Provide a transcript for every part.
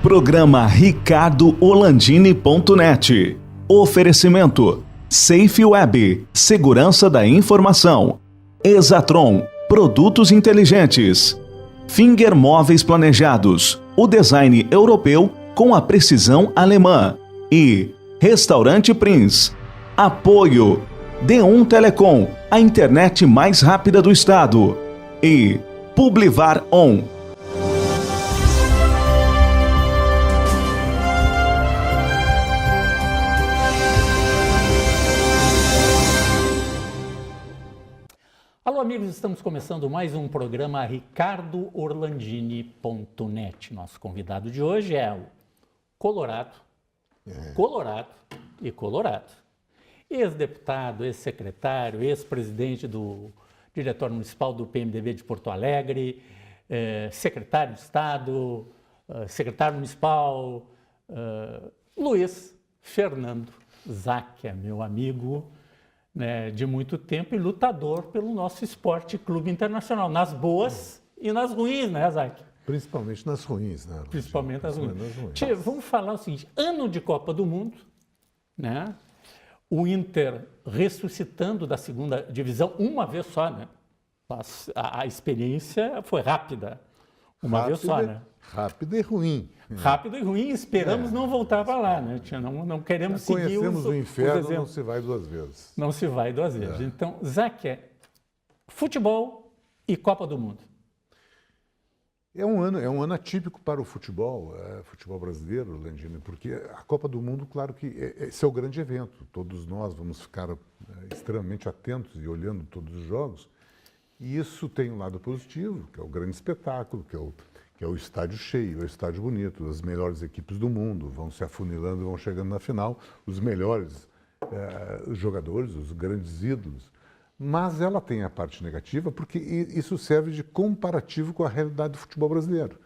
Programa ricardoorlandini.net. Oferecimento Safe Web, segurança da informação. Exatron, produtos inteligentes. Finger Móveis Planejados, o design europeu com a precisão alemã. E Restaurante Prince. Apoio D1 Telecom, a internet mais rápida do estado. E Publivar On. Alô, amigos, estamos começando mais um programa ricardoorlandini.net. Nosso convidado de hoje é o Colorado, Colorado. Ex-deputado, ex-secretário, ex-presidente do diretório municipal do PMDB de Porto Alegre, secretário de Estado, secretário municipal, Luiz Fernando Záquia, meu amigo, né, de muito tempo e lutador pelo nosso Esporte Clube Internacional, nas boas e nas ruins, né, Záquia? Principalmente nas ruins, né? Principalmente nas ruins. Tchê, vamos falar o seguinte, ano de Copa do Mundo, né? O Inter ressuscitando da segunda divisão uma vez só, né? A experiência foi rápida, uma vez só, né? Rápida e ruim. Rápido e ruim, esperamos não voltar para lá, né? Não queremos seguir Conhecemos o inferno, não se vai duas vezes. Não se vai duas vezes. Então, Záquia, futebol e Copa do Mundo. É um ano atípico para o futebol brasileiro, Landini, porque a Copa do Mundo, claro que esse é o grande evento. Todos nós vamos ficar extremamente atentos e olhando todos os jogos. E isso tem um lado positivo, que é o grande espetáculo, que é o estádio cheio, é o estádio bonito, as melhores equipes do mundo vão se afunilando e vão chegando na final, os melhores jogadores, os grandes ídolos. Mas ela tem a parte negativa porque isso serve de comparativo com a realidade do futebol brasileiro.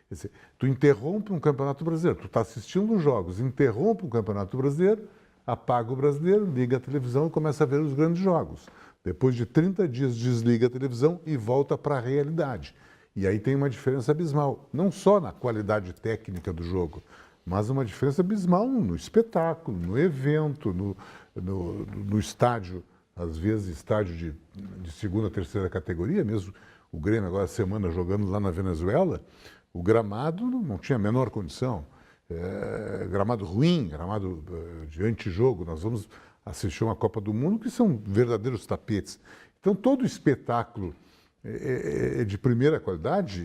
Quer dizer, tu interrompe um campeonato brasileiro, tu está assistindo os jogos, interrompe um campeonato brasileiro, apaga o brasileiro, liga a televisão e começa a ver os grandes jogos. Depois de 30 dias desliga a televisão e volta para a realidade. E aí tem uma diferença abismal, não só na qualidade técnica do jogo, mas uma diferença abismal no espetáculo, no evento, no estádio. Às vezes estádio de segunda, terceira categoria, mesmo o Grêmio agora semana jogando lá na Venezuela, o gramado não tinha a menor condição. Gramado ruim, gramado de antijogo. Nós vamos assistir uma Copa do Mundo que são verdadeiros tapetes. Então todo espetáculo é de primeira qualidade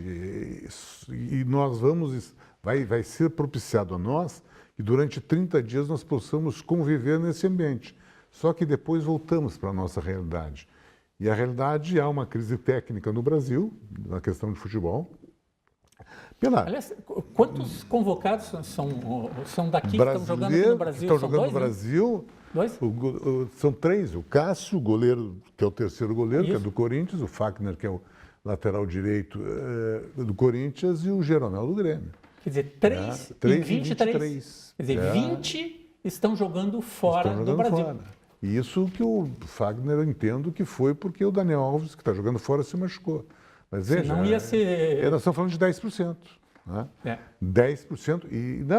e vai ser propiciado a nós que durante 30 dias nós possamos conviver nesse ambiente. Só que depois voltamos para a nossa realidade. E a realidade há uma crise técnica no Brasil, na questão de futebol. Aliás, quantos convocados são daqui que estão jogando aqui no Brasil? Estão jogando no Brasil. Dois? São três. O Cássio, o goleiro, que é o terceiro goleiro, que é do Corinthians, o Fagner, que é o lateral direito do Corinthians, e o Jeromel do Grêmio. Quer dizer, 3 em 23. Quer dizer, 20 estão jogando fora do Brasil. Fora. E isso que o Fagner, eu entendo que foi porque o Daniel Alves, que está jogando fora, se machucou. Mas veja, não ia ser... Nós estamos falando de 10%. Né? 10%.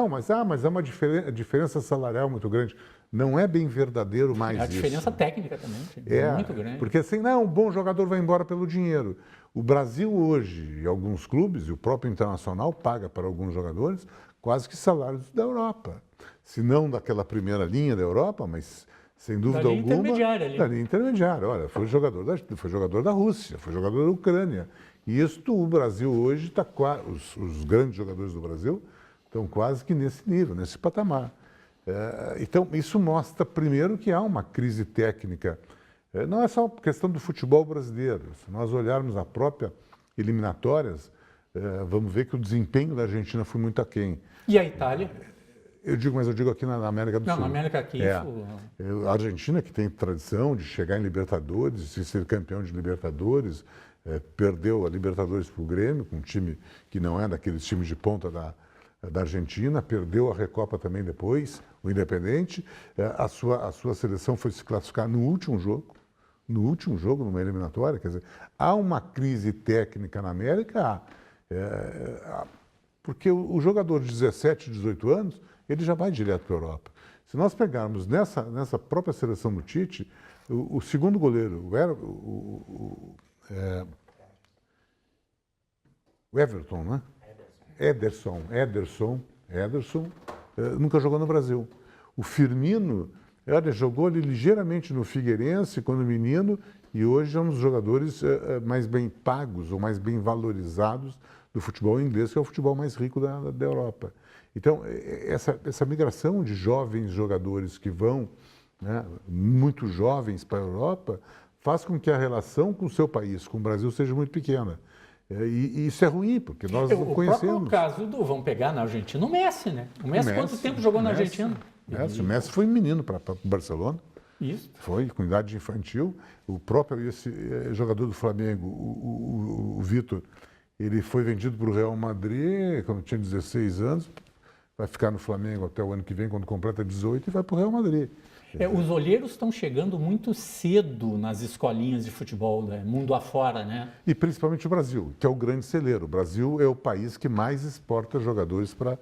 Mas há uma diferença salarial muito grande. Não é bem verdadeiro mais isso. A diferença técnica também, muito grande. Porque assim, um bom jogador vai embora pelo dinheiro. O Brasil hoje, e alguns clubes, e o próprio Internacional, paga para alguns jogadores quase que salários da Europa. Se não daquela primeira linha da Europa, mas... Sem dúvida alguma, da linha intermediária. Olha, foi jogador da Rússia, foi jogador da Ucrânia. E o Brasil hoje está os grandes jogadores do Brasil estão quase que nesse nível, nesse patamar. Então, isso mostra, primeiro, que há uma crise técnica. Não é só questão do futebol brasileiro. Se nós olharmos a própria eliminatórias, vamos ver que o desempenho da Argentina foi muito aquém. E a Itália? Eu digo aqui na América do Sul. Não, na América aqui. A Argentina, que tem tradição de chegar em Libertadores, de ser campeão de Libertadores, perdeu a Libertadores para o Grêmio, com um time que não é daqueles times de ponta da Argentina, perdeu a Recopa também depois, o Independente. A sua seleção foi se classificar no último jogo, numa eliminatória. Quer dizer, há uma crise técnica na América, Porque o jogador de 17, 18 anos, ele já vai direto para a Europa. Se nós pegarmos nessa própria seleção do Tite, o segundo goleiro, o Everton, né? Ederson, nunca jogou no Brasil. O Firmino, jogou ali ligeiramente no Figueirense quando menino e hoje é um dos jogadores mais bem pagos ou mais bem valorizados do futebol inglês, que é o futebol mais rico da Europa. Então, essa migração de jovens jogadores que vão, né, muito jovens para a Europa, faz com que a relação com o seu país, com o Brasil, seja muito pequena. E isso é ruim, porque nós não conhecemos. O próprio caso vamos pegar na Argentina, o Messi, né? O Messi quanto tempo jogou na Argentina? O Messi foi menino para o Barcelona. Isso. Foi, com idade infantil. O próprio jogador do Flamengo, o Vitor, ele foi vendido para o Real Madrid quando tinha 16 anos, vai ficar no Flamengo até o ano que vem, quando completa 18, e vai para o Real Madrid. Os olheiros estão chegando muito cedo nas escolinhas de futebol, né? Mundo afora, né? E principalmente o Brasil, que é o grande celeiro. O Brasil é o país que mais exporta jogadores para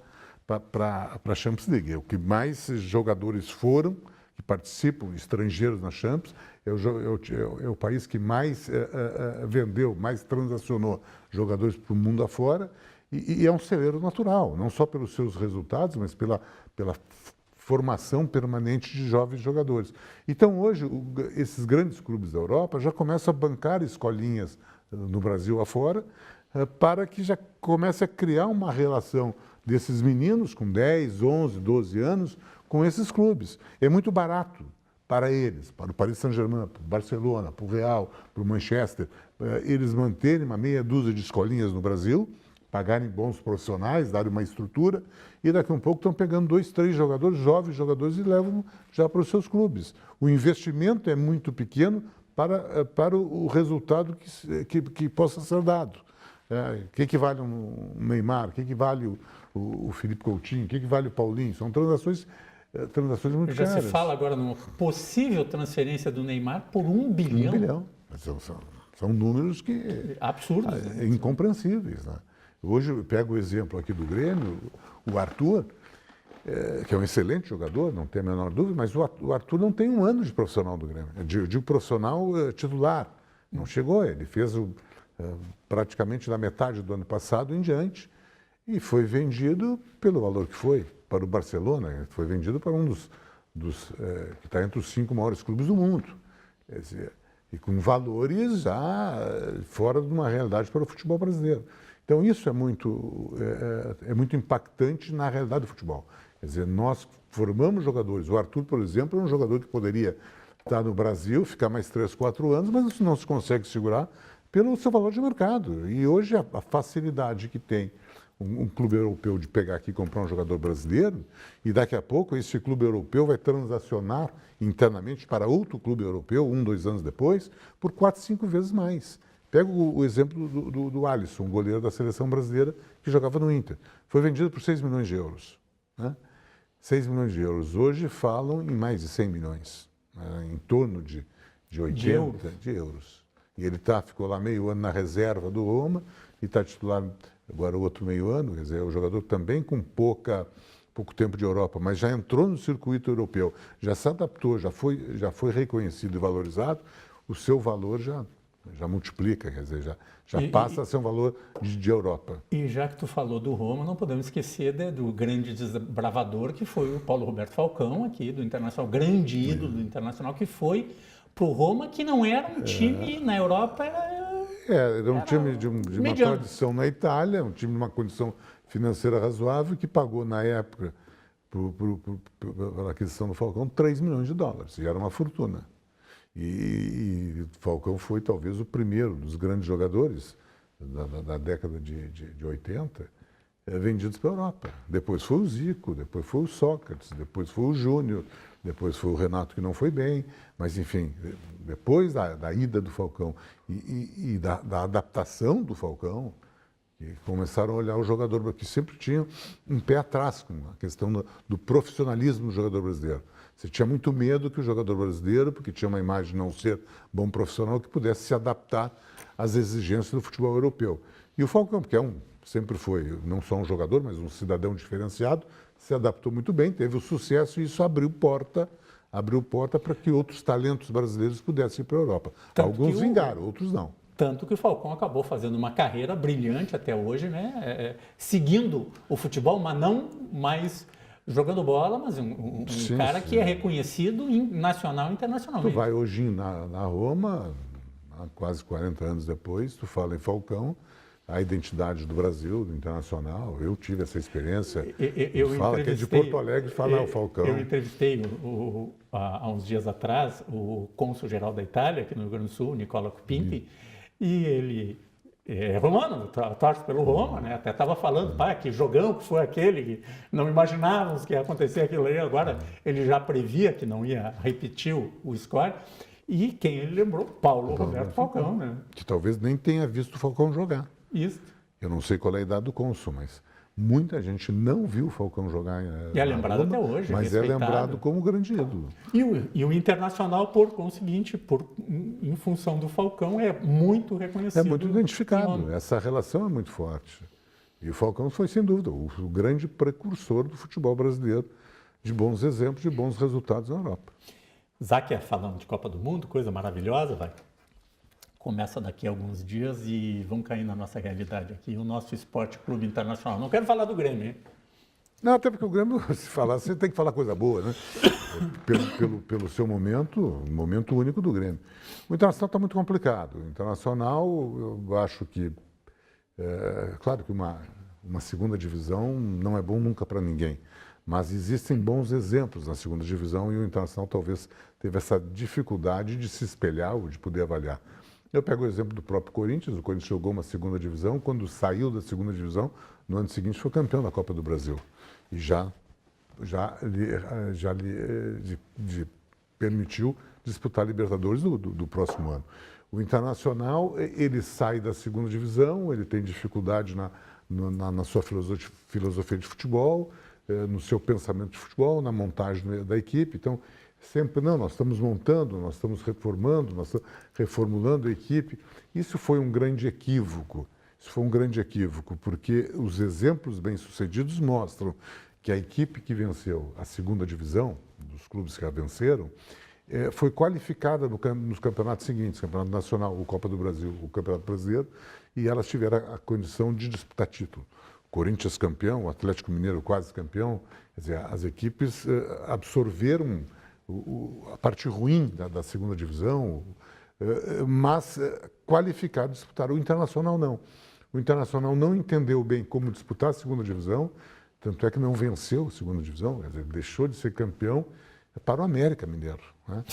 a Champions League. É o que mais jogadores foram, que participam, estrangeiros na Champions. É o país que mais vendeu, mais transacionou jogadores para o mundo afora. E é um celeiro natural, não só pelos seus resultados, mas pela formação permanente de jovens jogadores. Então, hoje, esses grandes clubes da Europa já começam a bancar escolinhas no Brasil afora, para que já comece a criar uma relação desses meninos com 10, 11, 12 anos com esses clubes. É muito barato para eles, para o Paris Saint-Germain, para o Barcelona, para o Real, para o Manchester, eles manterem uma meia dúzia de escolinhas no Brasil, pagarem bons profissionais, darem uma estrutura, e daqui a um pouco estão pegando 2, 3 jogadores, jovens jogadores, e levam já para os seus clubes. O investimento é muito pequeno para o resultado que possa ser dado. O que vale um Neymar? O que vale o Felipe Coutinho? O que vale o Paulinho? São transações muito já caras. Se fala agora numa possível transferência do Neymar por 1 bilhão. 1 bilhão. São números absurdos. Incompreensíveis, né? Hoje, eu pego o exemplo aqui do Grêmio, o Arthur, que é um excelente jogador, não tem a menor dúvida, mas o Arthur não tem 1 ano de profissional do Grêmio. Eu digo profissional titular. Não chegou, ele fez praticamente na metade do ano passado em diante e foi vendido pelo valor que foi, para o Barcelona, foi vendido para um dos que está entre os 5 maiores clubes do mundo. Quer dizer, e com valores já fora de uma realidade para o futebol brasileiro. Então, isso é muito impactante na realidade do futebol. Quer dizer, nós formamos jogadores. O Arthur, por exemplo, é um jogador que poderia estar no Brasil, ficar mais 3, 4 anos, mas isso não se consegue segurar pelo seu valor de mercado. E hoje a facilidade que tem um clube europeu de pegar aqui e comprar um jogador brasileiro, e daqui a pouco esse clube europeu vai transacionar internamente para outro clube europeu, 1, 2 anos depois, por 4, 5 vezes mais. Pega o exemplo do Alisson, um goleiro da seleção brasileira que jogava no Inter. Foi vendido por 6 milhões de euros. Né? 6 milhões de euros. Hoje falam em mais de 100 milhões, né? Em torno de 80 de euros. E ele ficou lá meio ano na reserva do Roma e está titular agora o outro meio ano. Quer dizer, é um jogador também com pouco tempo de Europa, mas já entrou no circuito europeu, já se adaptou, já foi reconhecido e valorizado, o seu valor já multiplica, quer dizer, já passa a ser um valor de Europa. E já que tu falou do Roma, não podemos esquecer do grande desbravador que foi o Paulo Roberto Falcão, aqui do Internacional, grande ídolo do Internacional, que foi para o Roma, que não era um time na Europa, era um time de uma tradição na Itália, um time de uma condição financeira razoável, que pagou, na época, pela aquisição do Falcão, 3 milhões de dólares, e era uma fortuna. E Falcão foi talvez o primeiro dos grandes jogadores da década de 80 vendidos para a Europa. Depois foi o Zico, depois foi o Sócrates, depois foi o Júnior, depois foi o Renato, que não foi bem, mas enfim, depois da ida do Falcão e da adaptação do Falcão, que começaram a olhar o jogador, que sempre tinha um pé atrás com a questão do profissionalismo do jogador brasileiro. Você tinha muito medo que o jogador brasileiro, porque tinha uma imagem de não ser bom profissional, que pudesse se adaptar às exigências do futebol europeu. E o Falcão, que é um sempre foi não só um jogador, mas um cidadão diferenciado, se adaptou muito bem, teve o sucesso e isso abriu porta para que outros talentos brasileiros pudessem ir para a Europa. Alguns vingaram, outros não. Tanto que o Falcão acabou fazendo uma carreira brilhante até hoje, né? Seguindo o futebol, mas não mais jogando bola, mas um cara que é reconhecido nacional e internacionalmente. Tu vai hoje na Roma, há quase 40 anos depois, tu fala em Falcão, a identidade do Brasil, do internacional. Eu tive essa experiência. Fala que é de Porto Alegre, fala o Falcão. Eu entrevistei há uns dias atrás o cônsul-geral da Itália, aqui no Rio Grande do Sul, Nicola Cupinti, e ele é romano, torce pelo Roma, né? Até estava falando, que jogão que foi aquele, que não imaginávamos que ia acontecer aquilo aí. Agora ele já previa que não ia repetir o score. E quem ele lembrou? Paulo Roberto Falcão, né? Que talvez nem tenha visto o Falcão jogar. Isso. Eu não sei qual é a idade do cônsul, mas muita gente não viu o Falcão jogar. E é lembrado até hoje. Mas é lembrado como grande ídolo. E o Internacional, por conseguinte, em função do Falcão, é muito reconhecido. É muito identificado. Essa relação é muito forte. E o Falcão foi, sem dúvida, o grande precursor do futebol brasileiro, de bons exemplos, de bons resultados na Europa. Záquia falando de Copa do Mundo, coisa maravilhosa, vai. Começa daqui a alguns dias e vão cair na nossa realidade aqui, o nosso Esporte Clube Internacional. Não quero falar do Grêmio, hein? Não, até porque o Grêmio, se falar, você tem que falar coisa boa, né? Pelo seu momento único do Grêmio. O Internacional está muito complicado. O Internacional, eu acho que, claro que uma segunda divisão não é bom nunca para ninguém, mas existem bons exemplos na segunda divisão e o Internacional talvez teve essa dificuldade de se espelhar ou de poder avaliar. Eu pego o exemplo do próprio Corinthians. O Corinthians jogou uma segunda divisão, quando saiu da segunda divisão, no ano seguinte foi campeão da Copa do Brasil. E já lhe permitiu disputar a Libertadores do próximo ano. O Internacional, ele sai da segunda divisão, ele tem dificuldade na sua filosofia de futebol, no seu pensamento de futebol, na montagem da equipe. Então, sempre, nós estamos montando, nós estamos reformando, nós estamos reformulando a equipe. Isso foi um grande equívoco. Porque os exemplos bem-sucedidos mostram que a equipe que venceu a segunda divisão, dos clubes que a venceram, foi qualificada nos campeonatos seguintes, Campeonato Nacional, o Copa do Brasil, o Campeonato Brasileiro, e elas tiveram a condição de disputar título. Corinthians campeão, o Atlético Mineiro quase campeão, quer dizer, as equipes absorveram a parte ruim da segunda divisão, mas qualificado disputar. O Internacional não. O Internacional não entendeu bem como disputar a segunda divisão, tanto é que não venceu a segunda divisão, quer dizer, deixou de ser campeão para o América Mineiro, né?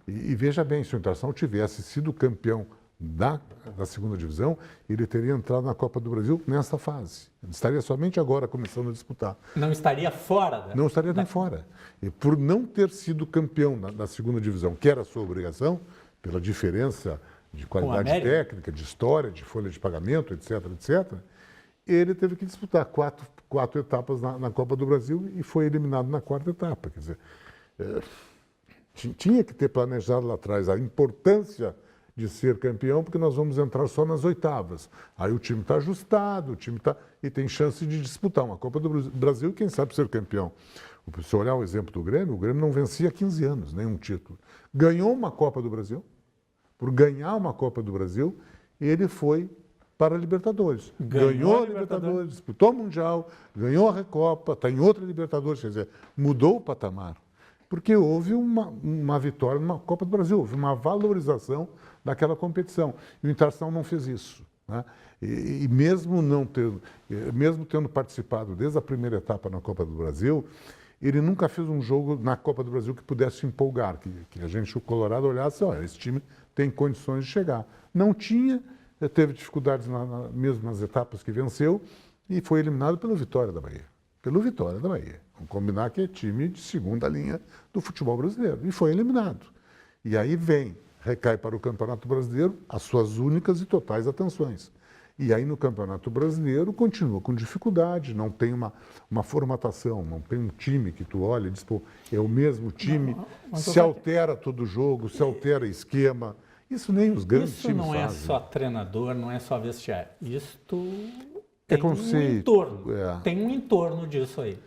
E veja bem, se o Internacional tivesse sido campeão da segunda divisão, ele teria entrado na Copa do Brasil nessa fase. Ele estaria somente agora começando a disputar. Não estaria fora? Não estaria nem fora. E por não ter sido campeão da segunda divisão, que era a sua obrigação, pela diferença de qualidade técnica, de história, de folha de pagamento, etc., ele teve que disputar quatro etapas na Copa do Brasil e foi eliminado na quarta etapa. Quer dizer, tinha que ter planejado lá atrás a importância de ser campeão, porque nós vamos entrar só nas oitavas. Aí o time está ajustado, e tem chance de disputar uma Copa do Brasil e quem sabe ser campeão. Se olhar o exemplo do Grêmio, o Grêmio não vencia há 15 anos, nenhum título. Ganhou uma Copa do Brasil. Por ganhar uma Copa do Brasil, ele foi para a Libertadores. Ganhou a Libertadores, disputou o Mundial, ganhou a Recopa, está em outra Libertadores, quer dizer, mudou o patamar. Porque houve uma vitória numa Copa do Brasil, houve uma valorização daquela competição. E o Internacional não fez isso, né? E mesmo tendo participado desde a primeira etapa na Copa do Brasil, ele nunca fez um jogo na Copa do Brasil que pudesse empolgar, que a gente, o Colorado, olhasse, olha, esse time tem condições de chegar. Não tinha, teve dificuldades mesmo nas etapas que venceu e foi eliminado pelo Vitória da Bahia. Pelo Vitória da Bahia. Vamos combinar que é time de segunda linha do futebol brasileiro. E foi eliminado. E aí recai para o Campeonato Brasileiro as suas únicas e totais atenções. E aí no Campeonato Brasileiro continua com dificuldade, não tem uma formatação, não tem um time que tu olha e diz, pô, é o mesmo time, se altera todo o jogo, se altera esquema. Isso nem os grandes times fazem. Isso não é só treinador, não é só vestiário. Isto tem conceito. Tem um entorno disso aí.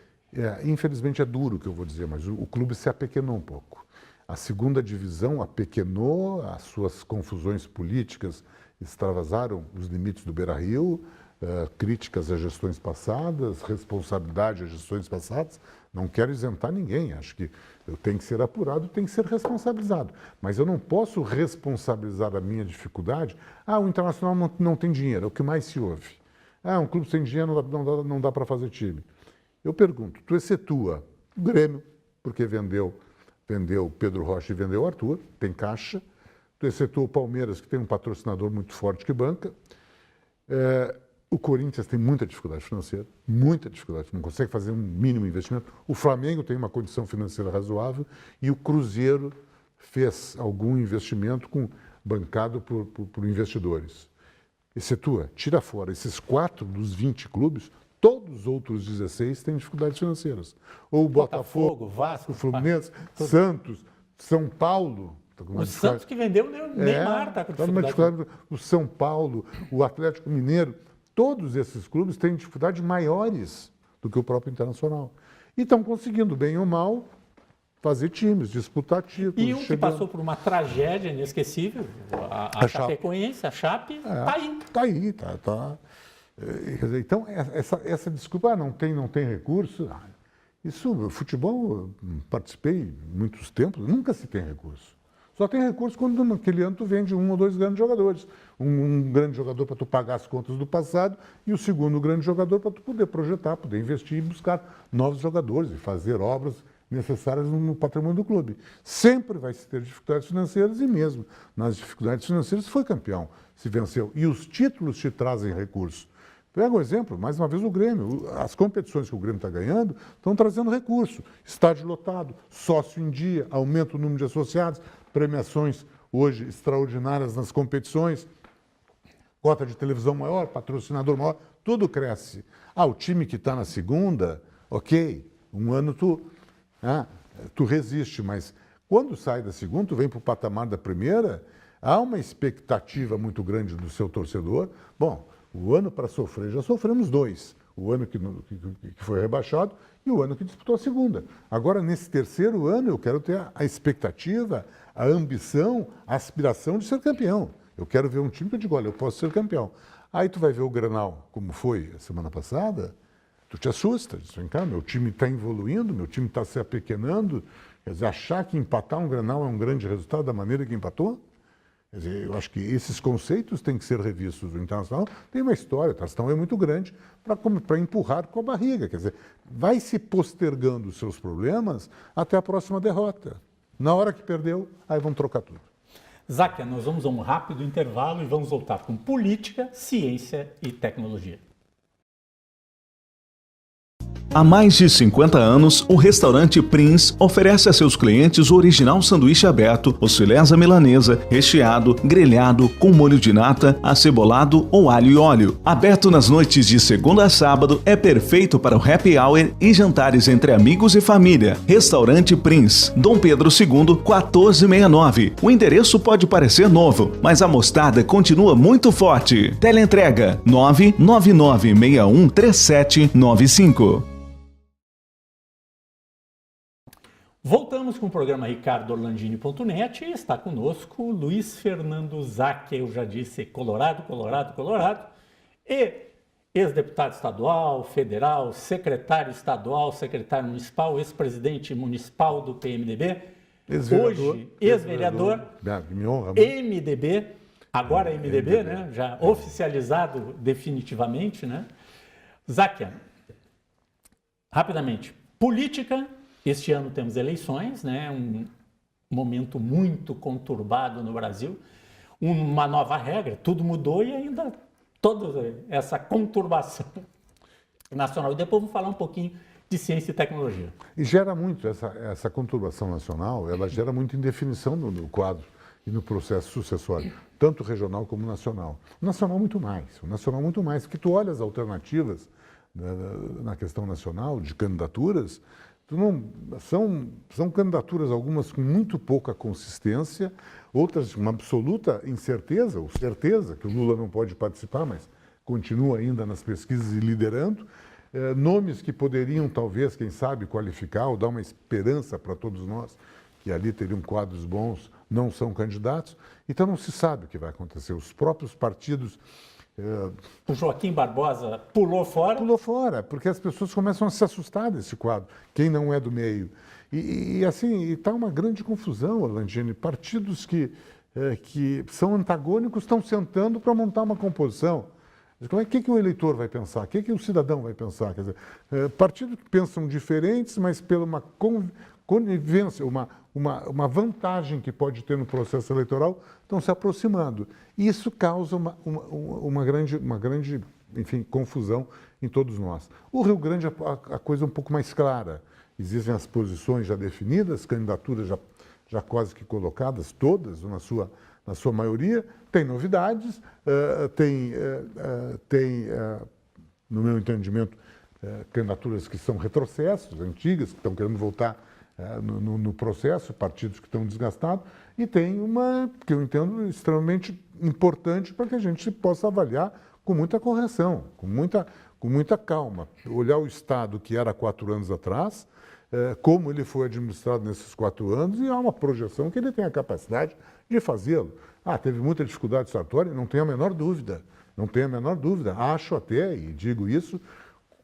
Infelizmente é duro o que eu vou dizer, mas o clube se apequenou um pouco. A segunda divisão apequenou, as suas confusões políticas extravasaram os limites do Beira-Rio, críticas a gestões passadas, responsabilidade a gestões passadas. Não quero isentar ninguém, acho que eu tenho que ser apurado, tenho que ser responsabilizado. Mas eu não posso responsabilizar a minha dificuldade. O Internacional não tem dinheiro, é o que mais se ouve. Um clube sem dinheiro não dá para fazer time. Eu pergunto, tu excetua o Grêmio, porque vendeu Pedro Rocha e vendeu Arthur, tem caixa. Tu excetua o Palmeiras, que tem um patrocinador muito forte que banca. O Corinthians tem muita dificuldade financeira, não consegue fazer um mínimo investimento. O Flamengo tem uma condição financeira razoável e o Cruzeiro fez algum investimento bancado por investidores. Excetua, tira fora esses 4 dos 20 clubes, todos os outros 16 têm dificuldades financeiras. Ou o Botafogo, Vasco, o Fluminense, Santos, São Paulo. O Santos que vendeu o Neymar está com dificuldade. O São Paulo, o Atlético Mineiro, todos esses clubes têm dificuldades maiores do que o próprio Internacional. E estão conseguindo, bem ou mal, fazer times, disputar títulos. E um que passou por uma tragédia inesquecível, a Chapecoense, a Chape, está aí. Está aí, está. Quer dizer, então, essa desculpa, não tem recurso. Isso, futebol, participei muitos tempos, nunca se tem recurso. Só tem recurso quando naquele ano tu vende 1 ou 2 grandes jogadores. Um grande jogador para tu pagar as contas do passado e o segundo grande jogador para tu poder projetar, poder investir e buscar novos jogadores e fazer obras necessárias no patrimônio do clube. Sempre vai se ter dificuldades financeiras e mesmo nas dificuldades financeiras se foi campeão, se venceu. E os títulos te trazem recursos. Pega um exemplo, mais uma vez o Grêmio. As competições que o Grêmio está ganhando estão trazendo recurso. Estádio lotado, sócio em dia, aumenta o número de associados, premiações hoje extraordinárias nas competições, cota de televisão maior, patrocinador maior, tudo cresce. O time que está na segunda, ok, um ano tu resiste, mas quando sai da segunda, tu vem para o patamar da primeira, há uma expectativa muito grande do seu torcedor. Bom, o ano para sofrer, já sofremos 2. O ano que foi rebaixado e o ano que disputou a segunda. Agora, nesse terceiro ano, eu quero ter a expectativa, a ambição, a aspiração de ser campeão. Eu quero ver um time que eu digo, olha, eu posso ser campeão. Aí tu vai ver o Grenal, como foi a semana passada, tu te assusta. Diz, vem cá, meu time está evoluindo, meu time está se apequenando. Quer dizer, achar que empatar um Grenal é um grande resultado da maneira que empatou? Quer dizer, eu acho que esses conceitos têm que ser revistos. O Internacional tem uma história, o Internacional é muito grande para empurrar com a barriga. Quer dizer, vai se postergando os seus problemas até a próxima derrota. Na hora que perdeu, aí vão trocar tudo. Záquia, nós vamos a um rápido intervalo e vamos voltar com política, ciência e tecnologia. Há mais de 50 anos, o restaurante Prince oferece a seus clientes o original sanduíche aberto, os filés à milanesa, recheado, grelhado, com molho de nata, acebolado ou alho e óleo. Aberto nas noites de segunda a sábado, é perfeito para o happy hour e jantares entre amigos e família. Restaurante Prince, Dom Pedro II, 1469. O endereço pode parecer novo, mas a mostarda continua muito forte. Teleentrega 999613795. Voltamos com o programa RicardoOrlandini.net e está conosco Luiz Fernando Záquia, eu já disse, Colorado, e ex-deputado estadual, federal, secretário estadual, secretário municipal, ex-presidente municipal do PMDB, hoje ex-vereador, MDB, agora MDB, né? Já oficializado definitivamente, né? Záquia, rapidamente, política. Este ano temos eleições, né? Um momento muito conturbado no Brasil, uma nova regra, tudo mudou e ainda toda essa conturbação nacional. E depois vamos falar um pouquinho de ciência e tecnologia. E gera muito, essa conturbação nacional, ela gera muita indefinição no quadro e no processo sucessório, tanto regional como nacional. O nacional muito mais, porque tu olha as alternativas na questão nacional, de candidaturas, são candidaturas, algumas com muito pouca consistência, outras com uma absoluta incerteza, ou certeza, que o Lula não pode participar, mas continua ainda nas pesquisas e liderando. Nomes que poderiam, talvez, quem sabe, qualificar ou dar uma esperança para todos nós, que ali teriam quadros bons, não são candidatos. Então não se sabe o que vai acontecer. Os próprios partidos... O Joaquim Barbosa pulou fora? Pulou fora, porque as pessoas começam a se assustar desse quadro, quem não é do meio. E assim, está uma grande confusão, Orlandini. Partidos que são antagônicos estão sentando para montar uma composição. O que o eleitor vai pensar? O que o cidadão vai pensar? Quer dizer, partidos que pensam diferentes, mas pela uma conivência, uma vantagem que pode ter no processo eleitoral, estão se aproximando. E isso causa uma grande, enfim, confusão em todos nós. O Rio Grande, a coisa é um pouco mais clara. Existem as posições já definidas, candidaturas já quase que colocadas, todas, na sua maioria. Tem novidades, no meu entendimento, candidaturas que são retrocessos, antigas, que estão querendo voltar no processo, partidos que estão desgastados, e tem uma que eu entendo extremamente importante para que a gente possa avaliar com muita correção, com muita calma. Olhar o Estado que era 4 anos atrás, como ele foi administrado nesses 4 anos, e há uma projeção que ele tem a capacidade de fazê-lo. Teve muita dificuldade Sartori, não tenho a menor dúvida, não tenho a menor dúvida. Acho até, e digo isso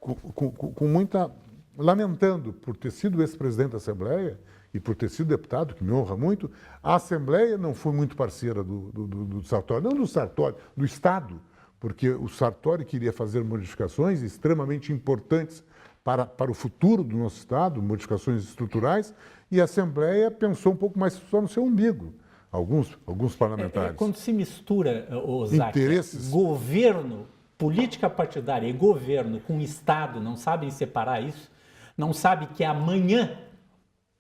com muita... lamentando por ter sido ex-presidente da Assembleia e por ter sido deputado, que me honra muito, a Assembleia não foi muito parceira do Sartori, não do Sartori, do Estado, porque o Sartori queria fazer modificações extremamente importantes para o futuro do nosso Estado, modificações estruturais, e a Assembleia pensou um pouco mais só no seu umbigo, alguns parlamentares. Quando se mistura, Zac, interesses... governo, política partidária e governo com Estado, não sabem separar isso, não sabe que amanhã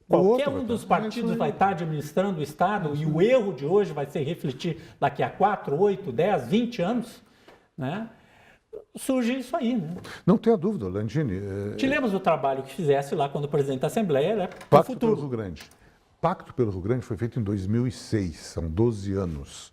qualquer um dos partidos vai estar administrando o Estado e o erro de hoje vai se refletir daqui a 4, 8, 10, 20 anos, né? Surge isso aí, né? Não tenha dúvida, Landini. Te lembras do trabalho que fizesse lá quando o presidente da Assembleia era Pacto futuro. pelo Rio Grande. Pacto pelo Rio Grande foi feito em 2006, são 12 anos.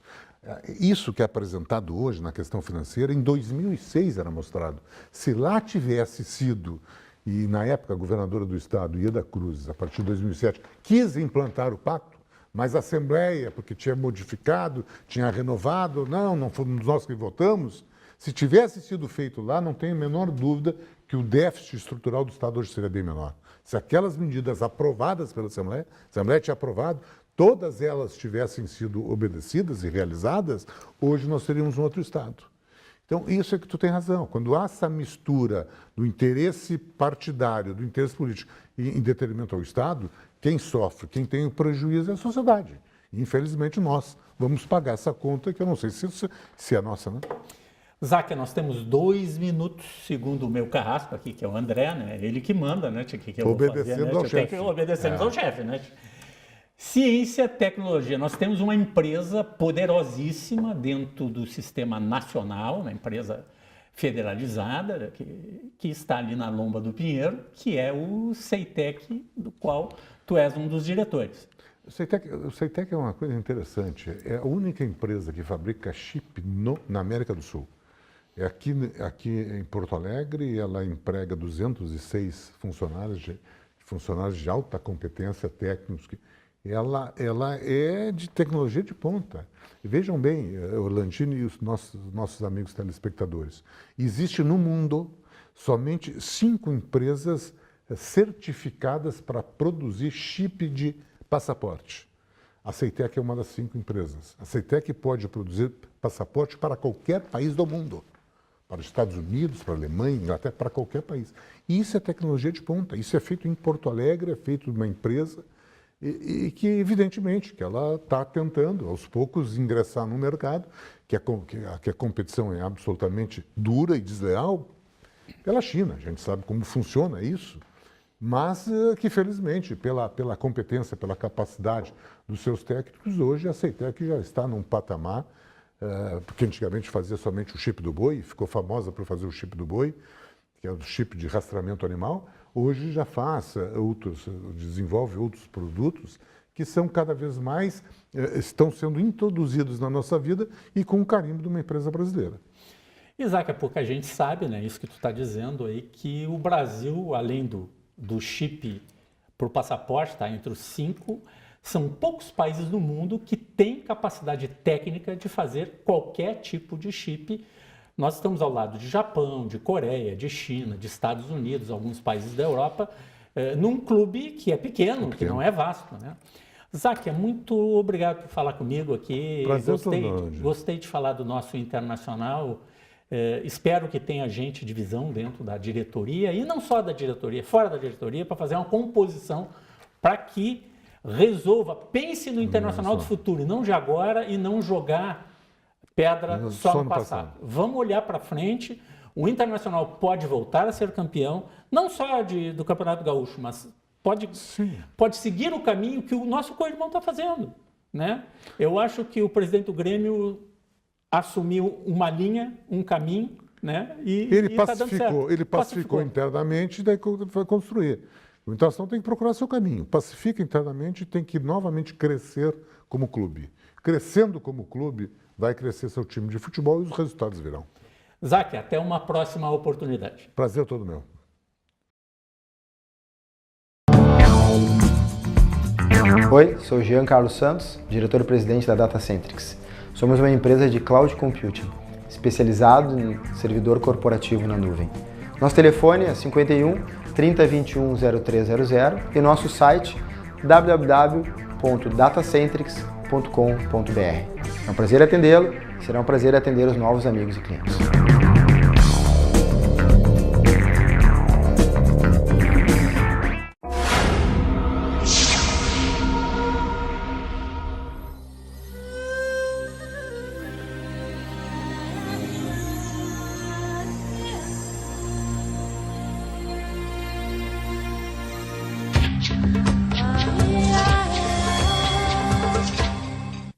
Isso que é apresentado hoje na questão financeira, em 2006 era mostrado. Se lá tivesse sido, e na época a governadora do Estado, Ieda Cruz, a partir de 2007, quis implantar o pacto, mas a Assembleia, porque tinha modificado, tinha renovado, não fomos nós que votamos. Se tivesse sido feito lá, não tenho a menor dúvida que o déficit estrutural do Estado hoje seria bem menor. Se aquelas medidas aprovadas pela Assembleia, a Assembleia tinha aprovado, todas elas tivessem sido obedecidas e realizadas, hoje nós teríamos um outro Estado. Então, isso é que tu tem razão. Quando há essa mistura do interesse partidário, do interesse político em detrimento ao Estado, quem sofre, quem tem o prejuízo é a sociedade. E, infelizmente, nós vamos pagar essa conta, que eu não sei se é nossa, né? Zac, nós temos 2 minutos, segundo o meu carrasco aqui, que é o André, né? Ele que manda, né? Que eu obedecendo vou fazer, né? ao chefe. Obedecemos ao chefe, né? Ciência, tecnologia. Nós temos uma empresa poderosíssima dentro do sistema nacional, uma empresa federalizada, que está ali na Lomba do Pinheiro, que é o Ceitec, do qual tu és um dos diretores. O Ceitec é uma coisa interessante. É a única empresa que fabrica chip na América do Sul. É aqui em Porto Alegre, ela emprega 206 funcionários de alta competência técnicos. Ela é de tecnologia de ponta. E vejam bem, Orlandini e os nossos amigos telespectadores, existe no mundo somente 5 empresas certificadas para produzir chip de passaporte. A Ceitec é uma das 5 empresas. A Ceitec pode produzir passaporte para qualquer país do mundo. Para os Estados Unidos, para a Alemanha, Inglaterra, para qualquer país. E isso é tecnologia de ponta. Isso é feito em Porto Alegre, é feito numa empresa e que, evidentemente, que ela está tentando, aos poucos, ingressar no mercado, que a competição é absolutamente dura e desleal pela China. A gente sabe como funciona isso. Mas que, felizmente, pela competência, pela capacidade dos seus técnicos, hoje a Ceitec já está num patamar, porque antigamente fazia somente o chip do boi, ficou famosa por fazer o chip do boi, que é o chip de rastreamento animal, hoje já desenvolve outros produtos que são cada vez mais, estão sendo introduzidos na nossa vida e com o carimbo de uma empresa brasileira. Isaac, é pouca gente sabe, né, isso que tu está dizendo aí, que o Brasil, além do chip por passaporte, está entre os 5, são poucos países no mundo que têm capacidade técnica de fazer qualquer tipo de chip. Nós estamos ao lado de Japão, de Coreia, de China, de Estados Unidos, alguns países da Europa, num clube que é pequeno, que não é vasto, né? Zac, muito obrigado por falar comigo aqui. Gostei de falar do nosso Internacional. Espero que tenha gente de visão dentro da diretoria, e não só da diretoria, fora da diretoria, para fazer uma composição para que resolva, pense no Internacional do futuro, e não de agora, e não jogar pedra só no passado. Vamos olhar para frente. O Internacional pode voltar a ser campeão, não só do Campeonato Gaúcho, mas pode seguir o caminho que o nosso co-irmão está fazendo, né? Eu acho que o presidente do Grêmio assumiu uma linha, um caminho, né? E ele pacificou internamente e daí vai construir. O Internacional tem que procurar seu caminho. Pacifica internamente e tem que novamente crescer como clube. Crescendo como clube, vai crescer seu time de futebol e os resultados virão. Zac, até uma próxima oportunidade. Prazer todo meu. Oi, sou Jean Carlos Santos, diretor-presidente da Datacentrix. Somos uma empresa de cloud computing, especializado em servidor corporativo na nuvem. Nosso telefone é 51 3021 0300 e nosso site www.datacentrix.com.br. É um prazer atendê-lo, será um prazer atender os novos amigos e clientes.